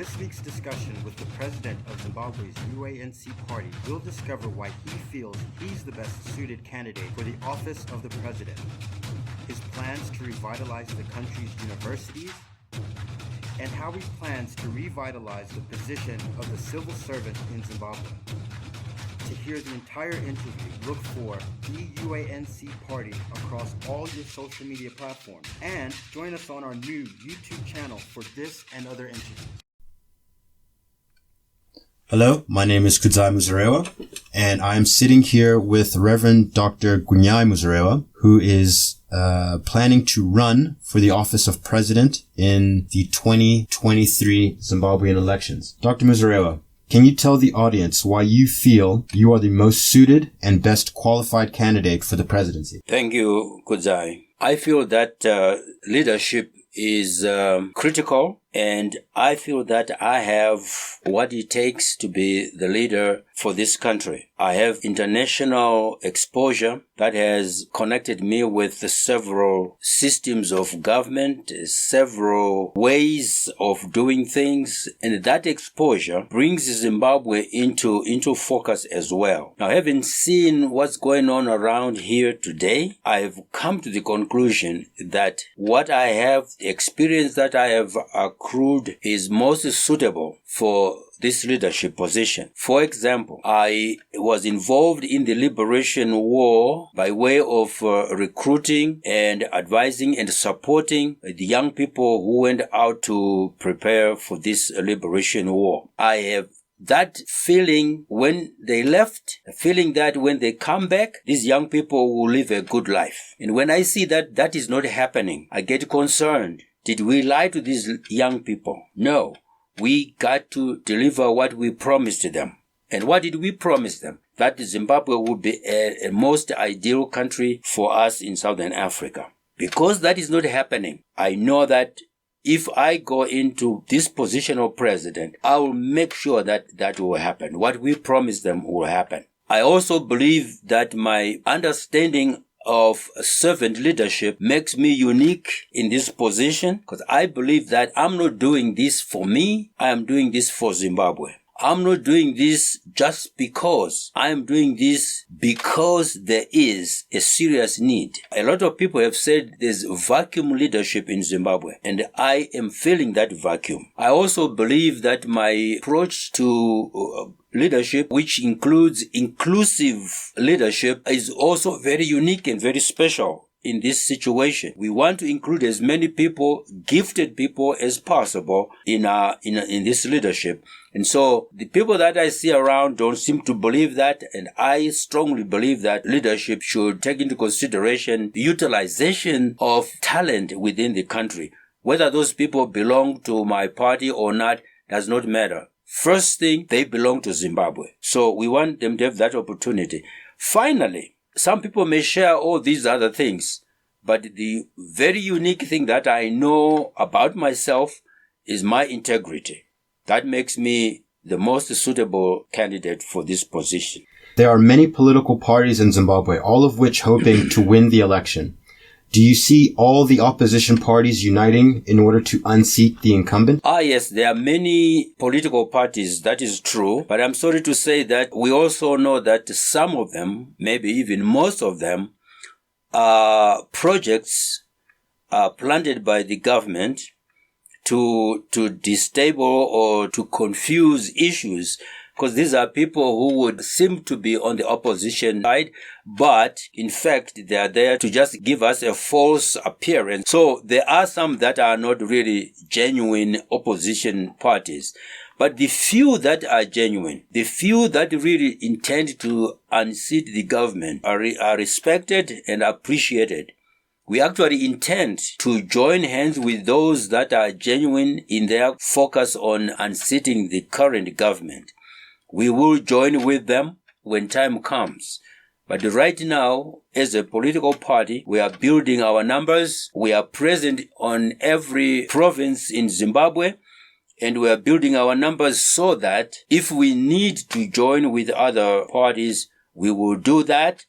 This week's discussion with the President of Zimbabwe's UANC party will discover why he feels he's the best suited candidate for the office of the President, his plans to revitalize the country's universities, and how he plans to revitalize the position of the civil servant in Zimbabwe. To hear the entire interview, look for the UANC party across all your social media platforms, and join us on our new YouTube channel for this and other interviews. Hello, my name is Gwinyai Muzorewa, and I am sitting here with Rev Dr Gwinyai Muzorewa, who is planning to run for the office of president in the 2023 Zimbabwean elections. Dr. Muzorewa, can you tell the audience why you feel you are the most suited and best qualified candidate for the presidency? Thank you, Gwinyai. I feel that leadership is critical, and I feel that I have what it takes to be the leader for this country. I have international exposure that has connected me with several systems of government, several ways of doing things, and that exposure brings Zimbabwe into focus as well. Now, having seen what's going on around here today, I've come to the conclusion that what I have, the experience that I have accrued, is most suitable for this leadership position. For example, I was involved in the liberation war by way of recruiting and advising and supporting the young people who went out to prepare for this liberation war. I have that feeling when they left, the feeling that when they come back, these young people will live a good life. And when I see that that is not happening, I get concerned. Did we lie to these young people? No. We got to deliver what we promised to them. And what did we promise them? That Zimbabwe would be a most ideal country for us in Southern Africa. Because that is not happening, I know that if I go into this position of president, I will make sure that that will happen. What we promised them will happen. I also believe that my understanding of servant leadership makes me unique in this position, because I believe that I'm not doing this for me, I am doing this for Zimbabwe. I'm not doing this just because. I am doing this because there is a serious need. A lot of people have said there's vacuum leadership in Zimbabwe, and I am filling that vacuum. I also believe that my approach to leadership, which includes inclusive leadership, is also very unique and very special. In this situation, we want to include as many people, gifted people as possible in this leadership. And so the people that I see around don't seem to believe that, and I strongly believe that leadership should take into consideration the utilization of talent within the country. Whether those people belong to my party or not does not matter. First thing, they belong to Zimbabwe. So we want them to have that opportunity. Finally, some people may share all these other things, but the very unique thing that I know about myself is my integrity. That makes me the most suitable candidate for this position. There are many political parties in Zimbabwe, all of which hoping to win the election. Do you see all the opposition parties uniting in order to unseat the incumbent? Yes, there are many political parties, that is true. But I'm sorry to say that we also know that some of them, maybe even most of them, are projects planted by the government to destabilize or to confuse issues. Because these are people who would seem to be on the opposition side, but in fact, they are there to just give us a false appearance. So there are some that are not really genuine opposition parties. But the few that are genuine, the few that really intend to unseat the government are respected and appreciated. We actually intend to join hands with those that are genuine in their focus on unseating the current government. We will join with them when time comes. But right now, as a political party, we are building our numbers. We are present on every province in Zimbabwe, and we are building our numbers so that if we need to join with other parties, we will do that.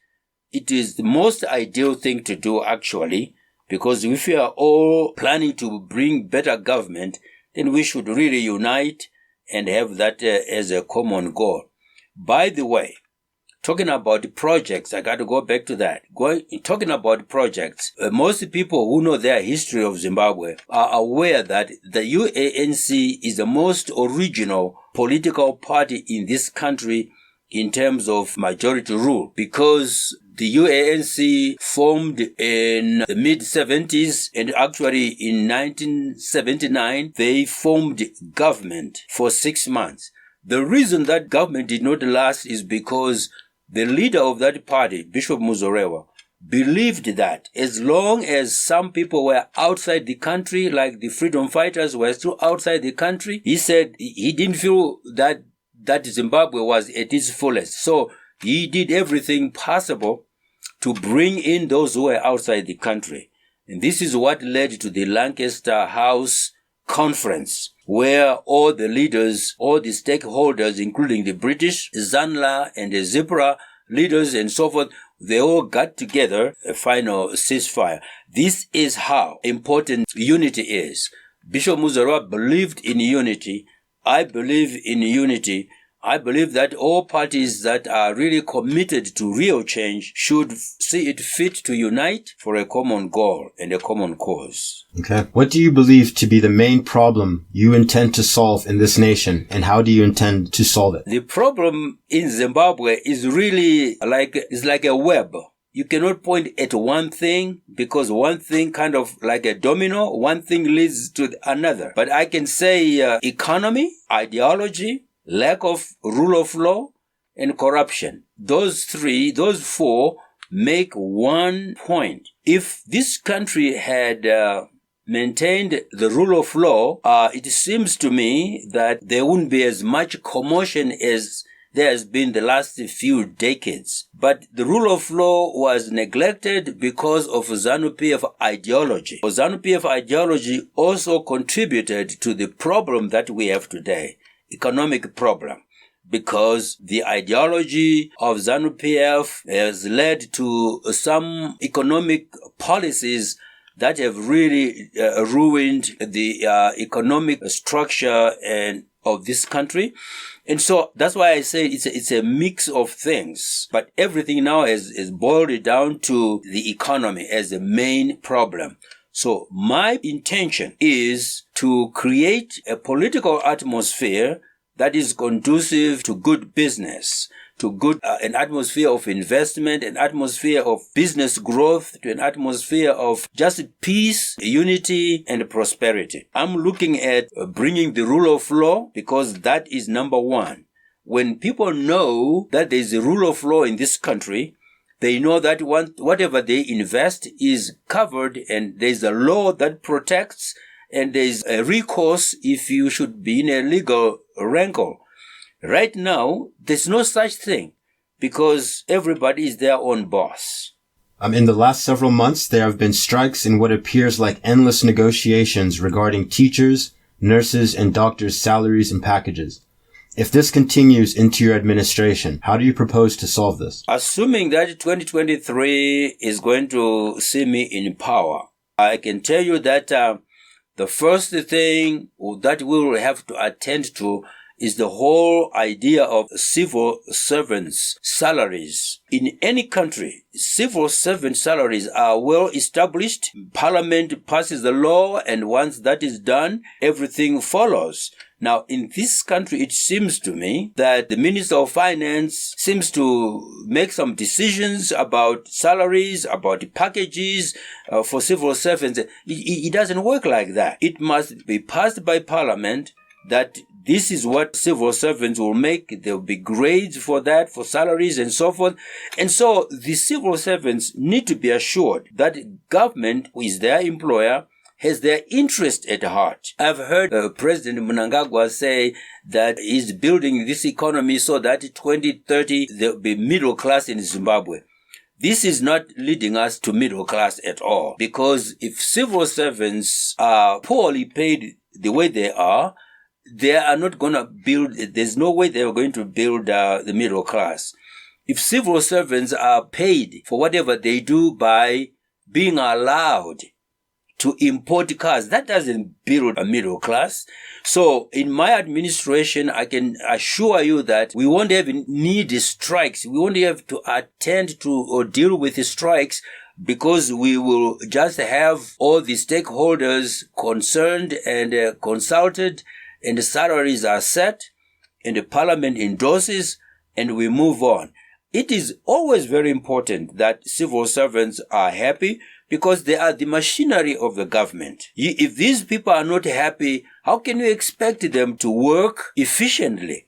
It is the most ideal thing to do, actually, because if we are all planning to bring better government, then we should really unite and have that as a common goal. By the way, talking about projects, I got to go back to that. Talking about projects, most people who know their history of Zimbabwe are aware that the UANC is the most original political party in this country in terms of majority rule, because the UANC formed in the mid-70s, and actually in 1979, they formed government for 6 months. The reason that government did not last is because the leader of that party, Bishop Muzorewa, believed that as long as some people were outside the country, like the freedom fighters were still outside the country, he said he didn't feel that Zimbabwe was at its fullest. So he did everything possible to bring in those who were outside the country. And this is what led to the Lancaster House Conference, where all the leaders, all the stakeholders, including the British, Zanla and the Zipra leaders and so forth, they all got together a final ceasefire. This is how important unity is. Bishop Muzorewa believed in unity. I believe in unity. I believe that all parties that are really committed to real change should see it fit to unite for a common goal and a common cause. Okay. What do you believe to be the main problem you intend to solve in this nation, and how do you intend to solve it? The problem in Zimbabwe is really like a web. You cannot point at one thing, because one thing kind of like a domino, one thing leads to another. But I can say economy, ideology, lack of rule of law, and corruption. Those four make one point. If this country had maintained the rule of law, it seems to me that there wouldn't be as much commotion as there has been the last few decades. But the rule of law was neglected because of ZANU-PF ideology. ZANU-PF ideology also contributed to the problem that we have today. Economic problem, because the ideology of ZANU-PF has led to some economic policies that have really ruined the economic structure of this country. And so that's why I say it's a mix of things. But everything now is boiled down to the economy as the main problem. So my intention is to create a political atmosphere that is conducive to good business, to an atmosphere of investment, an atmosphere of business growth, to an atmosphere of just peace, unity, and prosperity. I'm looking at bringing the rule of law, because that is number one. When people know that there is a rule of law in this country, they know that whatever they invest is covered, and there's a law that protects, and there's a recourse if you should be in a legal wrangle. Right now, there's no such thing, because everybody is their own boss. In the last several months, there have been strikes and what appears like endless negotiations regarding teachers, nurses, and doctors' salaries and packages. If this continues into your administration, how do you propose to solve this? Assuming that 2023 is going to see me in power, I can tell you that the first thing that we will have to attend to is the whole idea of civil servants' salaries. In any country, civil servant salaries are well established. Parliament passes the law, and once that is done, everything follows. Now, in this country, it seems to me that the Minister of Finance seems to make some decisions about salaries, about packages for civil servants. It doesn't work like that. It must be passed by Parliament that this is what civil servants will make. There will be grades for that, for salaries and so forth. And so the civil servants need to be assured that government, who is their employer, has their interest at heart. I've heard President Mnangagwa say that he's building this economy so that 2030 there will be middle class in Zimbabwe. This is not leading us to middle class at all, because if civil servants are poorly paid the way they are not going to build, there's no way they are going to build the middle class. If civil servants are paid for whatever they do by being allowed to import cars. That doesn't build a middle class. So in my administration, I can assure you that we won't have need strikes. We won't have to attend to or deal with the strikes, because we will just have all the stakeholders concerned and consulted, and the salaries are set, and the parliament endorses, and we move on. It is always very important that civil servants are happy, because they are the machinery of the government. If these people are not happy, how can you expect them to work efficiently?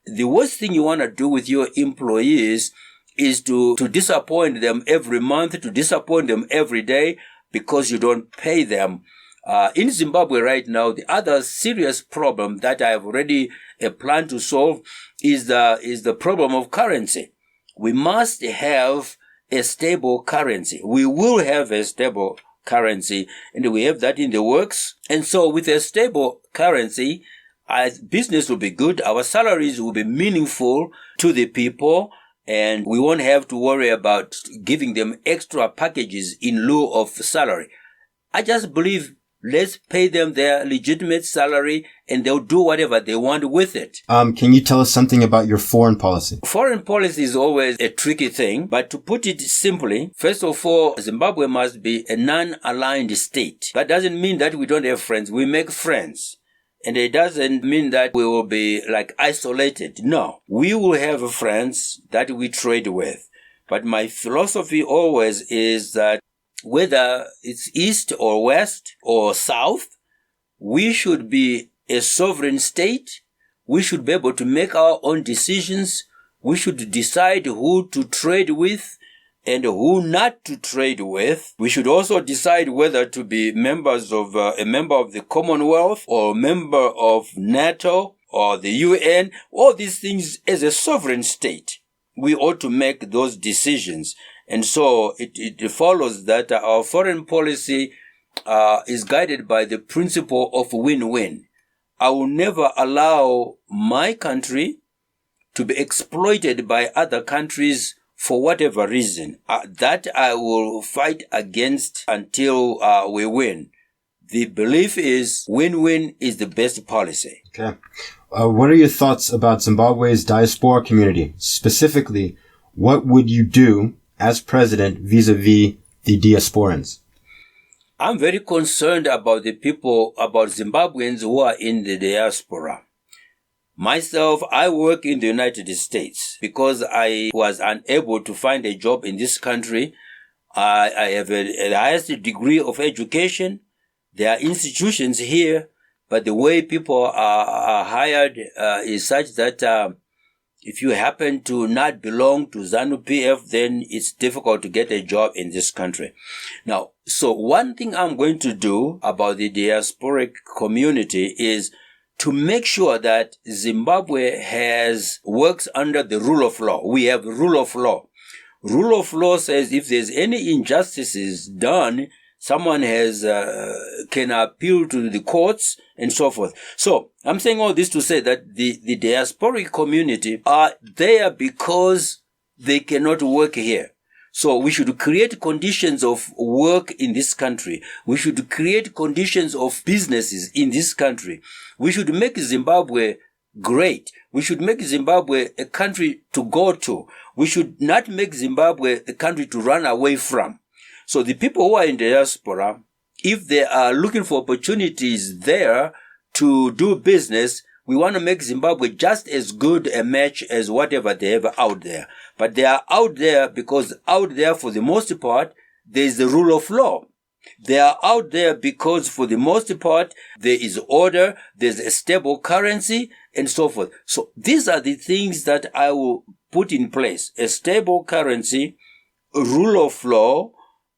The worst thing you want to do with your employees is to disappoint them every month, to disappoint them every day, because you don't pay them. In Zimbabwe right now, the other serious problem that I have already planned to solve is the problem of currency. We must have a stable currency. We will have a stable currency, and we have that in the works. And so with a stable currency, business will be good, our salaries will be meaningful to the people, and we won't have to worry about giving them extra packages in lieu of salary. I just believe, let's pay them their legitimate salary, and they'll do whatever they want with it. Can you tell us something about your foreign policy? Foreign policy is always a tricky thing, but to put it simply, first of all, Zimbabwe must be a non-aligned state. That doesn't mean that we don't have friends. We make friends. And it doesn't mean that we will be like isolated. No, we will have friends that we trade with. But my philosophy always is that whether it's east or west or south, we should be a sovereign state. We should be able to make our own decisions. We should decide who to trade with and who not to trade with. We should also decide whether to be members of a member of the Commonwealth or a member of NATO or the UN. All these things, as a sovereign state, we ought to make those decisions. And so it follows that our foreign policy is guided by the principle of win-win. I will never allow my country to be exploited by other countries for whatever reason. That I will fight against until we win. The belief is win-win is the best policy. Okay. What are your thoughts about Zimbabwe's diaspora community? Specifically, what would you do as president vis-a-vis the diasporans? I'm very concerned about the people, about Zimbabweans who are in the diaspora. Myself, I work in the United States because I was unable to find a job in this country. I have the highest degree of education. There are institutions here, but the way people are hired is such that if you happen to not belong to ZANU-PF, then it's difficult to get a job in this country. Now, so one thing I'm going to do about the diasporic community is to make sure that Zimbabwe works under the rule of law. We have rule of law. Rule of law says if there's any injustices done, someone can appeal to the courts and so forth. So I'm saying all this to say that the diasporic community are there because they cannot work here. So we should create conditions of work in this country. We should create conditions of businesses in this country. We should make Zimbabwe great. We should make Zimbabwe a country to go to. We should not make Zimbabwe a country to run away from. So the people who are in diaspora, if they are looking for opportunities there to do business, we want to make Zimbabwe just as good a match as whatever they have out there. But they are out there because out there, for the most part, there is the rule of law. They are out there because for the most part, there is order, there's a stable currency, and so forth. So these are the things that I will put in place. A stable currency, a rule of law,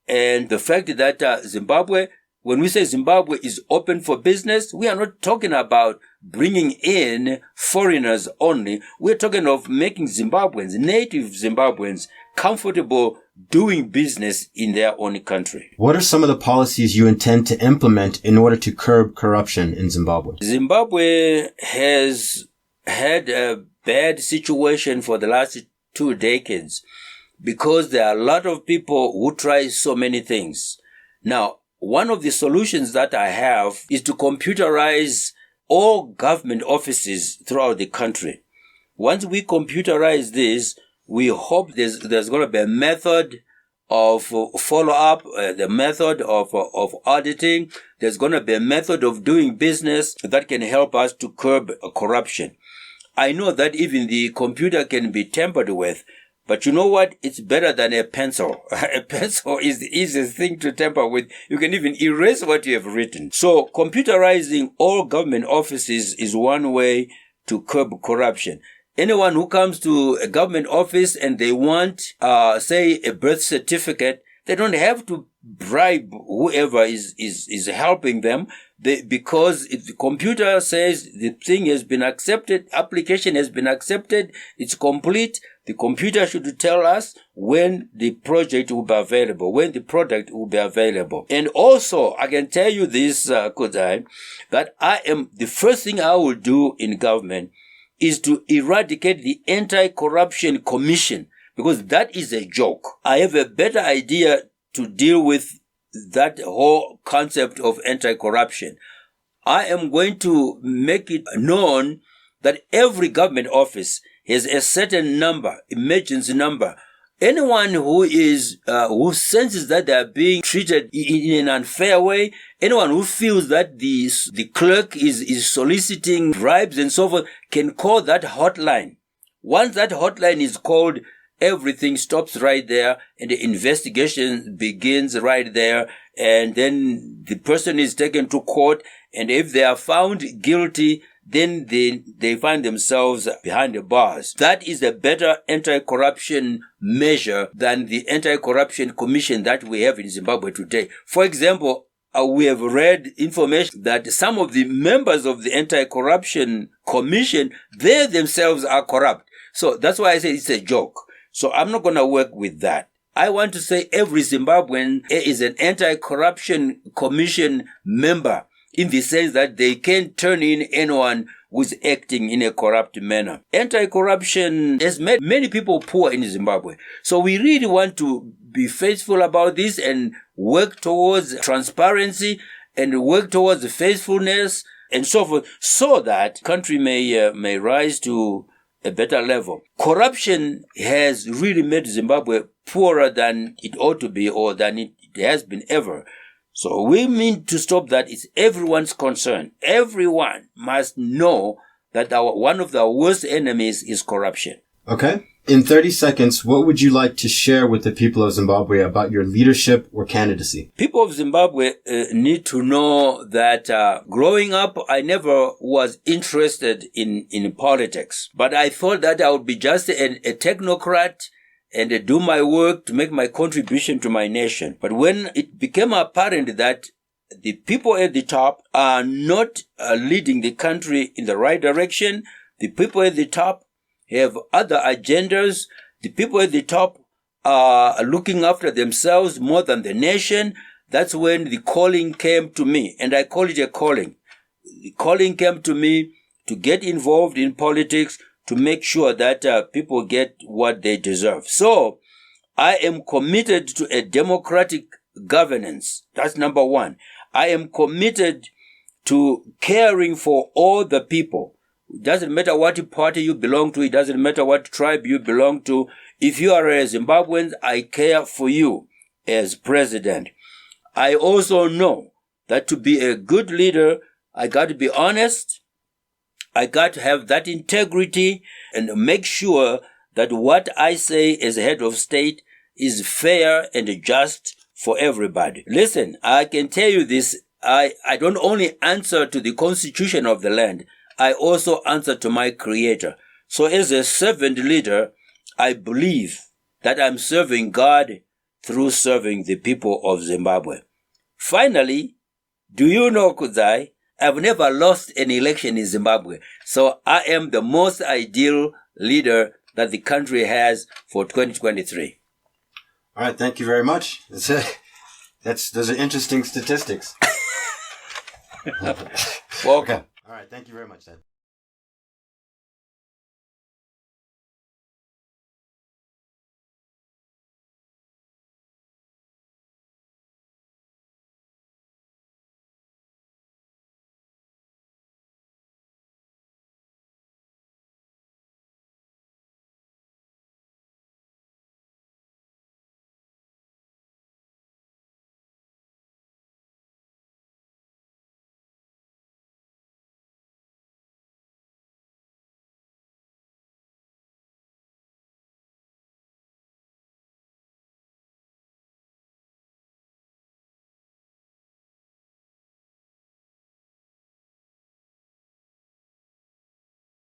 and the fact that Zimbabwe, when we say Zimbabwe is open for business, we are not talking about bringing in foreigners only. We're talking of making Zimbabweans, native Zimbabweans, comfortable doing business in their own country. What are some of the policies you intend to implement in order to curb corruption in Zimbabwe? Zimbabwe has had a bad situation for the last 2 decades because there are a lot of people who try so many things. Now, one of the solutions that I have is to computerize all government offices throughout the country. Once we computerize this, we hope there's going to be a method of follow-up, the method of auditing. There's going to be a method of doing business that can help us to curb corruption. I know that even the computer can be tampered with, but you know what? It's better than a pencil. A pencil is the easiest thing to tamper with. You can even erase what you have written. So computerizing all government offices is one way to curb corruption. Anyone who comes to a government office and they want, say, a birth certificate, they don't have to bribe whoever is helping them. Because if the computer says the thing has been accepted, application has been accepted, it's complete, the computer should tell us when the project will be available, when the product will be available. And also, I can tell you this, Kudai, that the first thing I will do in government is to eradicate the Anti-Corruption Commission, because that is a joke. I have a better idea to deal with that whole concept of anti-corruption. I am going to make it known that every government office has a certain number, emergency number. Anyone who senses that they are being treated in an unfair way, anyone who feels that the clerk is soliciting bribes and so forth, can call that hotline. Once that hotline is called, everything stops right there and the investigation begins right there, and then the person is taken to court, and if they are found guilty, then they find themselves behind the bars. That is a better anti-corruption measure than the Anti-Corruption Commission that we have in Zimbabwe today. For example, we have read information that some of the members of the Anti-Corruption Commission, they themselves are corrupt. So that's why I say it's a joke. So I'm not going to work with that. I want to say every Zimbabwean is an Anti-Corruption Commission member, in the sense that they can turn in anyone who's acting in a corrupt manner. Anti-corruption has made many people poor in Zimbabwe. So we really want to be faithful about this and work towards transparency and work towards faithfulness and so forth, so that country may rise to a better level. Corruption has really made Zimbabwe poorer than it ought to be, or than it has been ever. So we mean to stop that. It's everyone's concern. Everyone must know that one of the worst enemies is corruption. Okay. In 30 seconds, what would you like to share with the people of Zimbabwe about your leadership or candidacy? People of Zimbabwe need to know that growing up, I never was interested in politics. But I thought that I would be just a technocrat and do my work to make my contribution to my nation. But when it became apparent that the people at the top are not leading the country in the right direction, the people at the top have other agendas, the people at the top are looking after themselves more than the nation, that's when the calling came to me. And I call it a calling. The calling came to me to get involved in politics, to make sure that people get what they deserve. So I am committed to a democratic governance. That's number one. I am committed to caring for all the people. It doesn't matter what party you belong to. It doesn't matter what tribe you belong to. If you are a Zimbabwean, I care for you as president. I also know that to be a good leader, I got to be honest. I got to have that integrity and make sure that what I say as head of state is fair and just for everybody. Listen, I can tell you this. I don't only answer to the constitution of the land. I also answer to my creator. So as a servant leader, I believe that I'm serving God through serving the people of Zimbabwe. Finally, do you know, Kuzai, I've never lost an election in Zimbabwe. So I am the most ideal leader that the country has for 2023. All right. Thank you very much. Those are interesting statistics. Welcome. Okay. All right. Thank you very much, Dad.